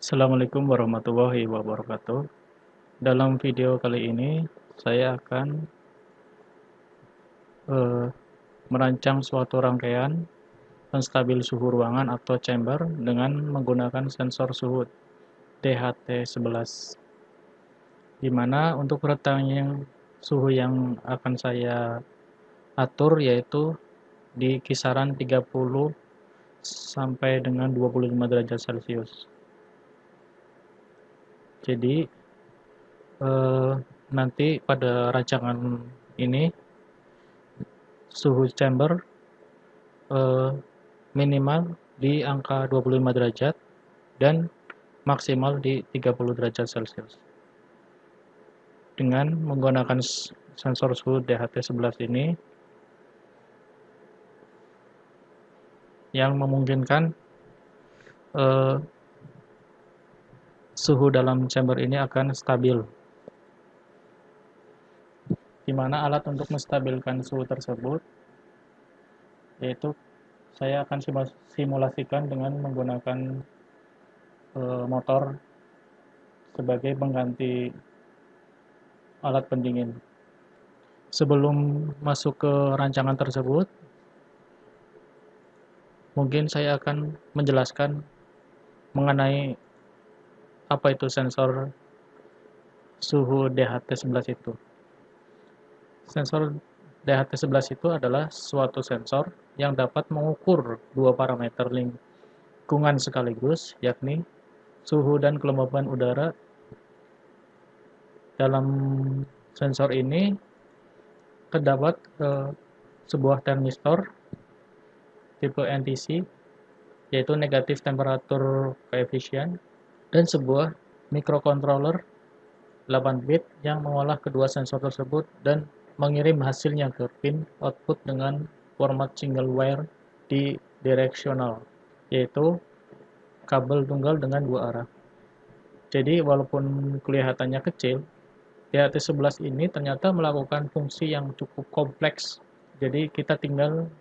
Assalamualaikum warahmatullahi wabarakatuh. Dalam video kali ini, saya akan eh, merancang suatu rangkaian penstabil suhu ruangan atau chamber dengan menggunakan sensor suhu DHT11, di mana untuk rentang suhu yang akan saya atur yaitu di kisaran 30 sampai dengan 25 derajat Celcius. Jadi eh, nanti pada rancangan ini suhu chamber eh, minimal di angka 25 derajat dan maksimal di 30 derajat Celcius. Dengan menggunakan sensor suhu DHT11 ini yang memungkinkan eh, suhu dalam chamber ini akan stabil, di mana alat untuk menstabilkan suhu tersebut yaitu saya akan simulasikan dengan menggunakan motor sebagai pengganti alat pendingin. Sebelum masuk ke rancangan tersebut, mungkin saya akan menjelaskan mengenai apa itu sensor suhu DHT11 itu. Sensor DHT11 itu adalah suatu sensor yang dapat mengukur dua parameter lingkungan sekaligus, yakni suhu dan kelembaban udara. Dalam sensor ini terdapat sebuah termistor tipe NTC, yaitu negatif temperatur coefficient, dan sebuah microcontroller 8 bit yang mengolah kedua sensor tersebut dan mengirim hasilnya ke pin output dengan format single wire directional, yaitu kabel tunggal dengan dua arah. Jadi walaupun kelihatannya kecil, DHT11 ini ternyata melakukan fungsi yang cukup kompleks. Jadi kita tinggal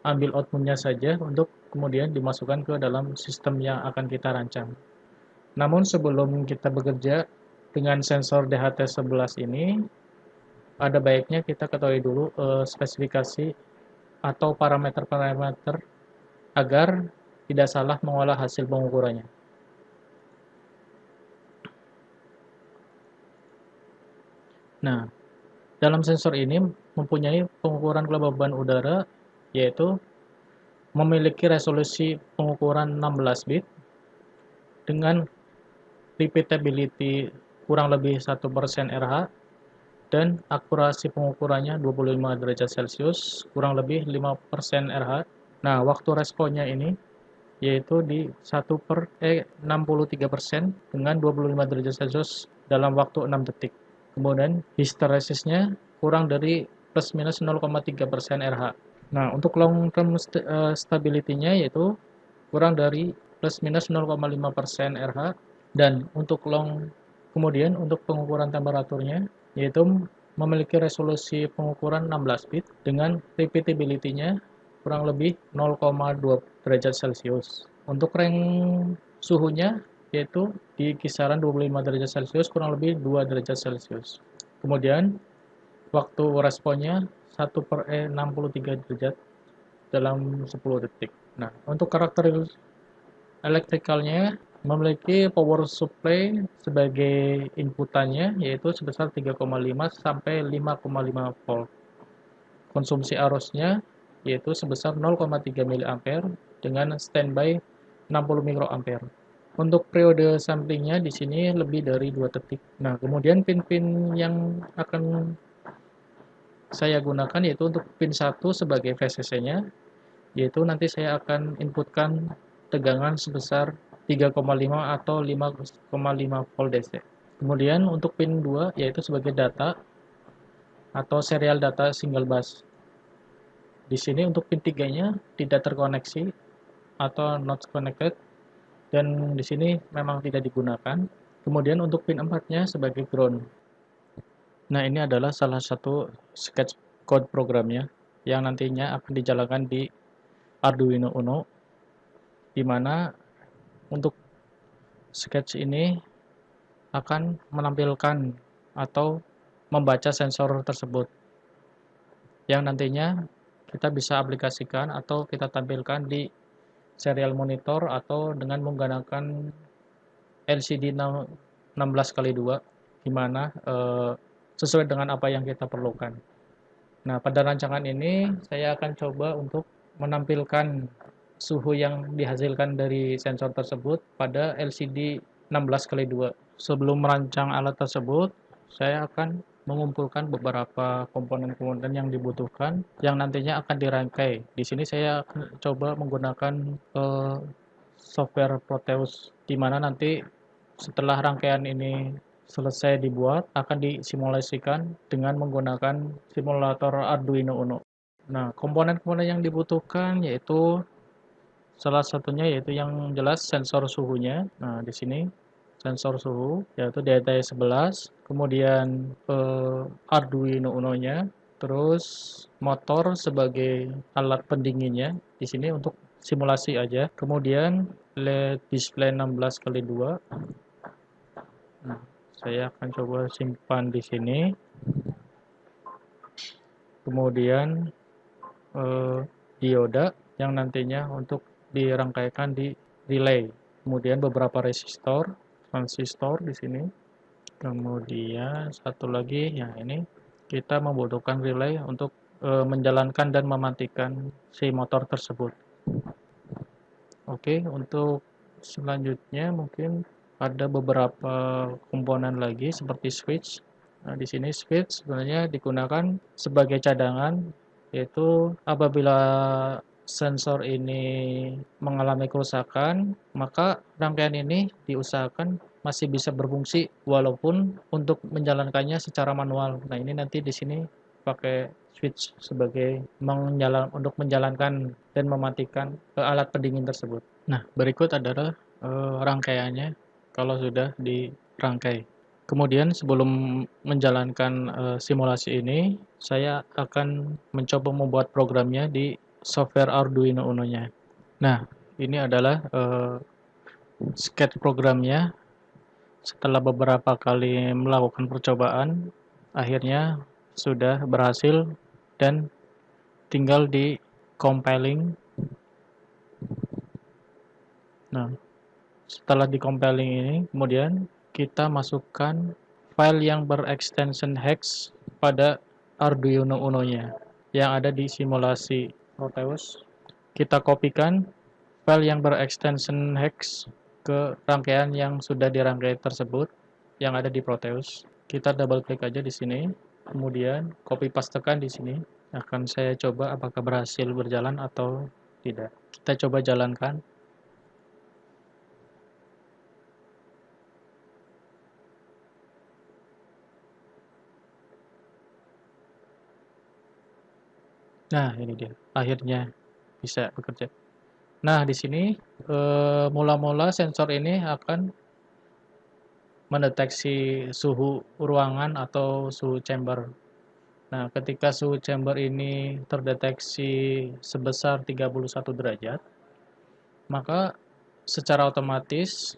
ambil outputnya saja untuk kemudian dimasukkan ke dalam sistem yang akan kita rancang. Namun sebelum kita bekerja dengan sensor DHT11 ini, ada baiknya kita ketahui dulu spesifikasi atau parameter-parameter agar tidak salah mengolah hasil pengukurannya. Nah, dalam sensor ini mempunyai pengukuran kelembaban udara, yaitu memiliki resolusi pengukuran 16 bit dengan repeatability kurang lebih 1% RH dan akurasi pengukurannya 25 derajat Celcius kurang lebih 5% RH. Nah, waktu responnya ini yaitu di 63% dengan 25 derajat Celcius dalam waktu 6 detik. Kemudian hysteresisnya kurang dari plus minus 0,3% RH. Nah, untuk long term stability-nya yaitu kurang dari plus minus 0,5% RH, dan untuk kemudian untuk pengukuran temperaturnya yaitu memiliki resolusi pengukuran 16 bit dengan repeatability-nya kurang lebih 0,2 derajat Celcius. Untuk range suhunya yaitu di kisaran 25 derajat Celcius kurang lebih 2 derajat Celcius. Kemudian waktu responnya 1/63 derajat dalam 10 detik. Nah, untuk karakter elektrikalnya memiliki power supply sebagai inputannya yaitu sebesar 3,5 sampai 5,5 volt. Konsumsi arusnya yaitu sebesar 0,3 mA dengan standby 60 mikroampere. Untuk periode samplingnya di sini lebih dari 2 detik. Nah, kemudian pin-pin yang akan saya gunakan yaitu untuk pin 1 sebagai VCC-nya, yaitu nanti saya akan inputkan tegangan sebesar 3,5 atau 5,5 volt DC. Kemudian untuk pin 2 yaitu sebagai data atau serial data single bus. Di sini untuk pin 3-nya tidak terkoneksi atau not connected, dan di sini memang tidak digunakan. Kemudian untuk pin 4-nya sebagai ground. Nah, ini adalah salah satu sketch code programnya yang nantinya akan dijalankan di Arduino Uno, di mana untuk sketch ini akan menampilkan atau membaca sensor tersebut yang nantinya kita bisa aplikasikan atau kita tampilkan di serial monitor atau dengan menggunakan LCD 16x2 di mana sesuai dengan apa yang kita perlukan. Nah, pada rancangan ini saya akan coba untuk menampilkan suhu yang dihasilkan dari sensor tersebut pada LCD 16x2. Sebelum merancang alat tersebut, saya akan mengumpulkan beberapa komponen-komponen yang dibutuhkan yang nantinya akan dirangkai. Di sini saya akan coba menggunakan software Proteus, di mana nanti setelah rangkaian ini selesai dibuat, akan disimulasikan dengan menggunakan simulator Arduino Uno. Nah, komponen-komponen yang dibutuhkan yaitu salah satunya yaitu yang jelas sensor suhunya. Nah, di sini sensor suhu yaitu DTS11, kemudian Arduino Uno-nya, terus motor sebagai alat pendinginnya. Di sini untuk simulasi aja. Kemudian LED display 16x2. Nah, saya akan coba simpan di sini. Kemudian dioda yang nantinya untuk dirangkaikan di relay. Kemudian beberapa resistor, transistor di sini. Kemudian satu lagi, ya ini kita membutuhkan relay untuk menjalankan dan mematikan si motor tersebut. Oke, untuk selanjutnya mungkin ada beberapa komponen lagi seperti switch. Nah, di sini switch sebenarnya digunakan sebagai cadangan, yaitu apabila sensor ini mengalami kerusakan, maka rangkaian ini diusahakan masih bisa berfungsi walaupun untuk menjalankannya secara manual. Nah, ini nanti di sini pakai switch sebagai untuk menjalankan dan mematikan alat pendingin tersebut. Nah, berikut adalah rangkaiannya kalau sudah dirangkai. Kemudian sebelum menjalankan simulasi ini, saya akan mencoba membuat programnya di software Arduino Uno-nya. Nah, ini adalah sketch programnya. Setelah beberapa kali melakukan percobaan, akhirnya sudah berhasil dan tinggal di compiling. Nah, setelah di compiling ini, kemudian kita masukkan file yang berekstension hex pada Arduino Uno-nya yang ada di simulasi Proteus. Kita kopikan file yang berekstension hex ke rangkaian yang sudah dirangkai tersebut yang ada di Proteus. Kita double klik aja di sini, kemudian copy pastekan di sini. Akan saya coba apakah berhasil berjalan atau tidak. Kita coba jalankan. Nah, ini dia. Akhirnya bisa bekerja. Nah, di sini mula-mula sensor ini akan mendeteksi suhu ruangan atau suhu chamber. Nah, ketika suhu chamber ini terdeteksi sebesar 31 derajat, maka secara otomatis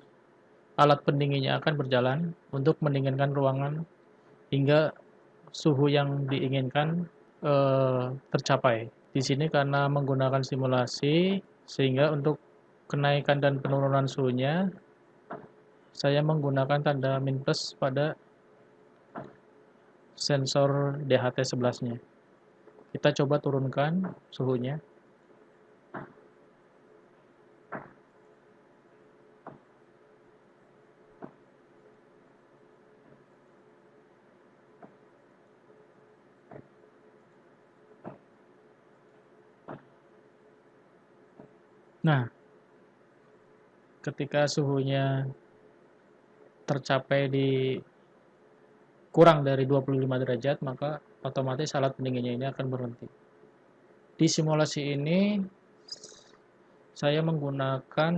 alat pendinginnya akan berjalan untuk mendinginkan ruangan hingga suhu yang diinginkan tercapai. Di sini karena menggunakan simulasi, sehingga untuk kenaikan dan penurunan suhunya, saya menggunakan tanda min plus pada sensor DHT11-nya. Kita coba turunkan suhunya. Nah, ketika suhunya tercapai di kurang dari 25 derajat, maka otomatis alat pendinginnya ini akan berhenti. Di simulasi ini, saya menggunakan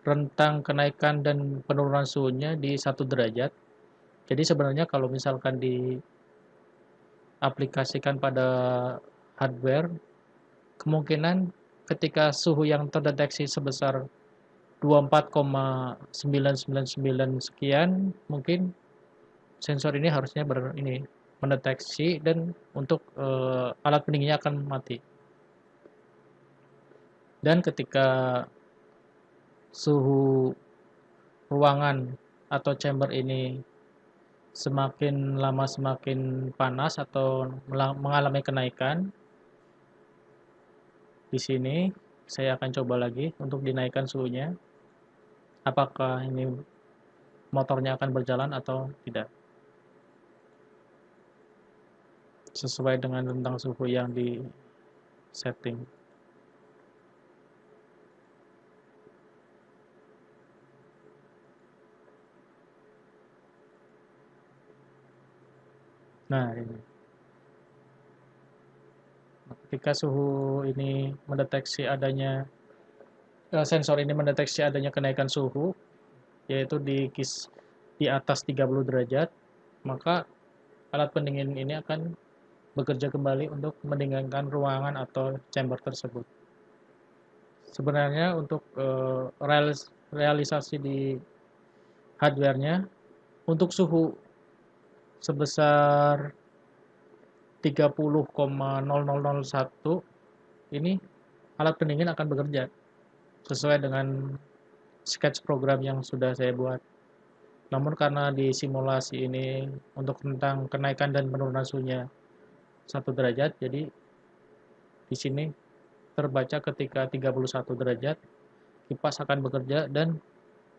rentang kenaikan dan penurunan suhunya di 1 derajat. Jadi sebenarnya kalau misalkan diaplikasikan pada hardware, kemungkinan ketika suhu yang terdeteksi sebesar 24,999 sekian, mungkin sensor ini harusnya mendeteksi dan untuk alat pendinginnya akan mati. Dan ketika suhu ruangan atau chamber ini semakin lama semakin panas atau mengalami kenaikan, di sini saya akan coba lagi untuk dinaikkan suhunya. Apakah ini motornya akan berjalan atau tidak, sesuai dengan rentang suhu yang di setting. Nah, ini. Ketika suhu ini mendeteksi adanya sensor ini mendeteksi adanya kenaikan suhu, yaitu di atas 30 derajat, maka alat pendingin ini akan bekerja kembali untuk mendinginkan ruangan atau chamber tersebut. Sebenarnya untuk realisasi di hardware-nya, untuk suhu sebesar 30,0001 ini alat pendingin akan bekerja sesuai dengan sketch program yang sudah saya buat. Namun karena di simulasi ini untuk tentang kenaikan dan penurunan suhunya 1 derajat, jadi di sini terbaca ketika 31 derajat kipas akan bekerja, dan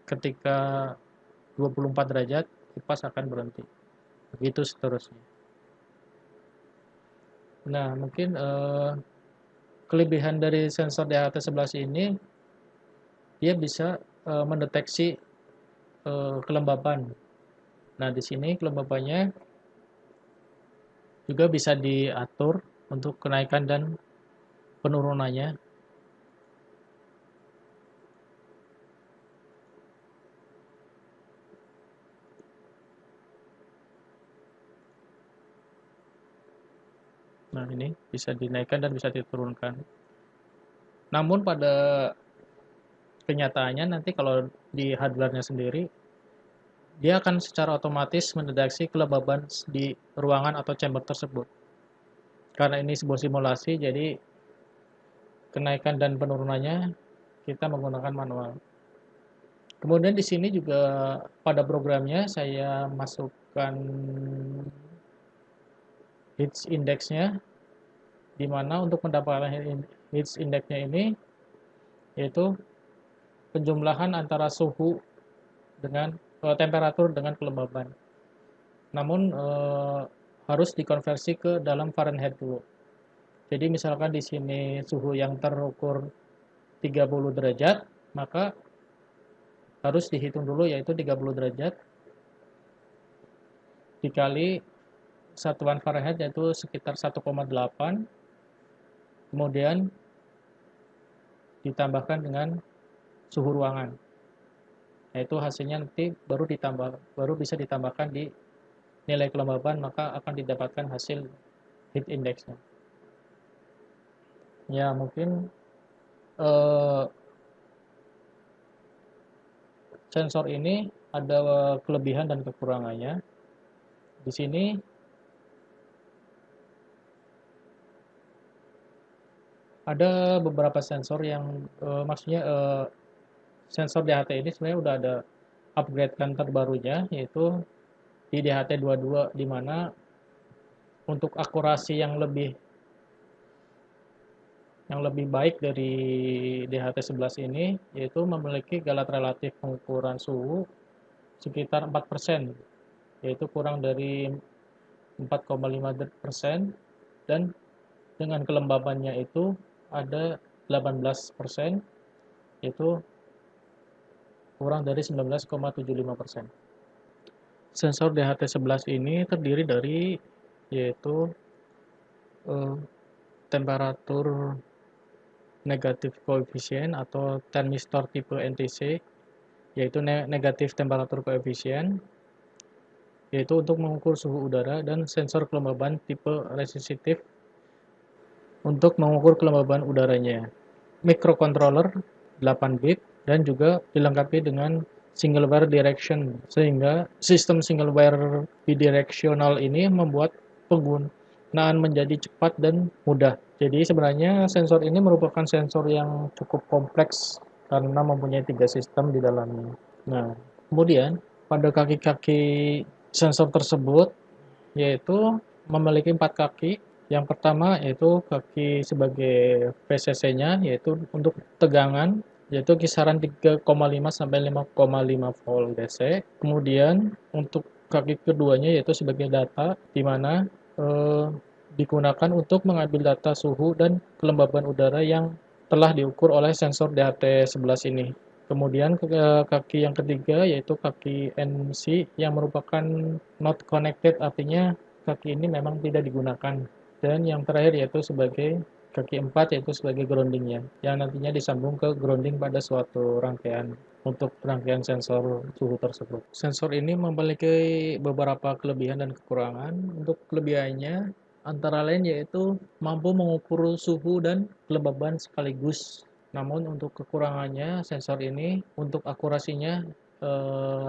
ketika 24 derajat kipas akan berhenti. Begitu seterusnya. Nah, mungkin kelebihan dari sensor DHT11 ini, dia bisa mendeteksi kelembaban. Nah, di sini kelembabannya juga bisa diatur untuk kenaikan dan penurunannya. Nah, ini bisa dinaikkan dan bisa diturunkan. Namun pada kenyataannya nanti kalau di hardware-nya sendiri, dia akan secara otomatis mendeteksi kelembaban di ruangan atau chamber tersebut. Karena ini sebuah simulasi, jadi kenaikan dan penurunannya kita menggunakan manual. Kemudian di sini juga pada programnya saya masukkan heat index-nya, di mana untuk mendapatkan heat index-nya ini yaitu penjumlahan antara suhu dengan temperatur dengan kelembaban. Namun harus dikonversi ke dalam Fahrenheit dulu. Jadi misalkan di sini suhu yang terukur 30 derajat, maka harus dihitung dulu yaitu 30 derajat dikali satuan Fahrenheit yaitu sekitar 1,8, kemudian ditambahkan dengan suhu ruangan. Yaitu hasilnya nanti baru bisa ditambahkan di nilai kelembaban, maka akan didapatkan hasil heat index-nya. Ya, mungkin sensor ini ada kelebihan dan kekurangannya. Di sini ada beberapa sensor yang maksudnya sensor DHT ini sebenarnya udah ada upgrade kan terbarunya, yaitu di DHT22, di mana untuk akurasi yang lebih baik dari DHT11 ini, yaitu memiliki galat relatif pengukuran suhu sekitar 4%, yaitu kurang dari 4,5%, dan dengan kelembabannya itu ada 18%, yaitu kurang dari 19,75%. Sensor DHT11 ini terdiri dari yaitu temperatur negatif koefisien atau termistor tipe NTC, yaitu negatif temperatur koefisien, yaitu untuk mengukur suhu udara, dan sensor kelembaban tipe resistif untuk mengukur kelembaban udaranya. Microcontroller 8 bit dan juga dilengkapi dengan single wire direction, sehingga sistem single wire bidirectional ini membuat penggunaan menjadi cepat dan mudah. Jadi sebenarnya sensor ini merupakan sensor yang cukup kompleks karena mempunyai 3 sistem di dalamnya. Nah, kemudian pada kaki-kaki sensor tersebut yaitu memiliki 4 kaki. Yang pertama yaitu kaki sebagai VCC-nya, yaitu untuk tegangan, yaitu kisaran 3,5 sampai 5,5 volt DC. Kemudian untuk kaki keduanya yaitu sebagai data, di mana eh, digunakan untuk mengambil data suhu dan kelembaban udara yang telah diukur oleh sensor DHT11 ini. Kemudian kaki yang ketiga yaitu kaki NC yang merupakan not connected, artinya kaki ini memang tidak digunakan. Dan yang terakhir yaitu sebagai kaki 4 yaitu sebagai groundingnya yang nantinya disambung ke grounding pada suatu rangkaian untuk rangkaian sensor suhu tersebut. Sensor ini memiliki beberapa kelebihan dan kekurangan. Untuk kelebihannya antara lain yaitu mampu mengukur suhu dan kelembaban sekaligus. Namun untuk kekurangannya sensor ini untuk akurasinya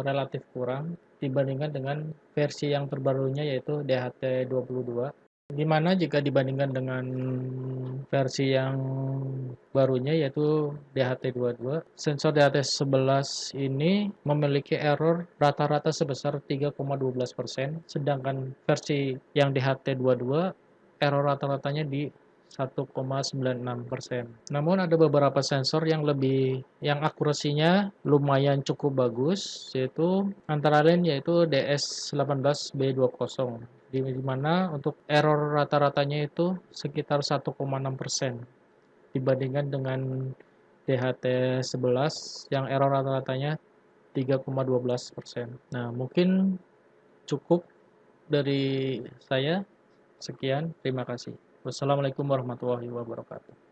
relatif kurang dibandingkan dengan versi yang terbarunya yaitu DHT22. Di mana jika dibandingkan dengan versi yang barunya yaitu DHT22, sensor DHT11 ini memiliki error rata-rata sebesar 3,12%, sedangkan versi yang DHT22 error rata-ratanya di 1,96%. Namun ada beberapa sensor yang akurasinya lumayan cukup bagus, yaitu antara lain yaitu DS18B20, di mana untuk error rata-ratanya itu sekitar 1,6% dibandingkan dengan DHT11 yang error rata-ratanya 3,12%. Nah, mungkin cukup dari saya. Sekian, terima kasih. Wassalamualaikum warahmatullahi wabarakatuh.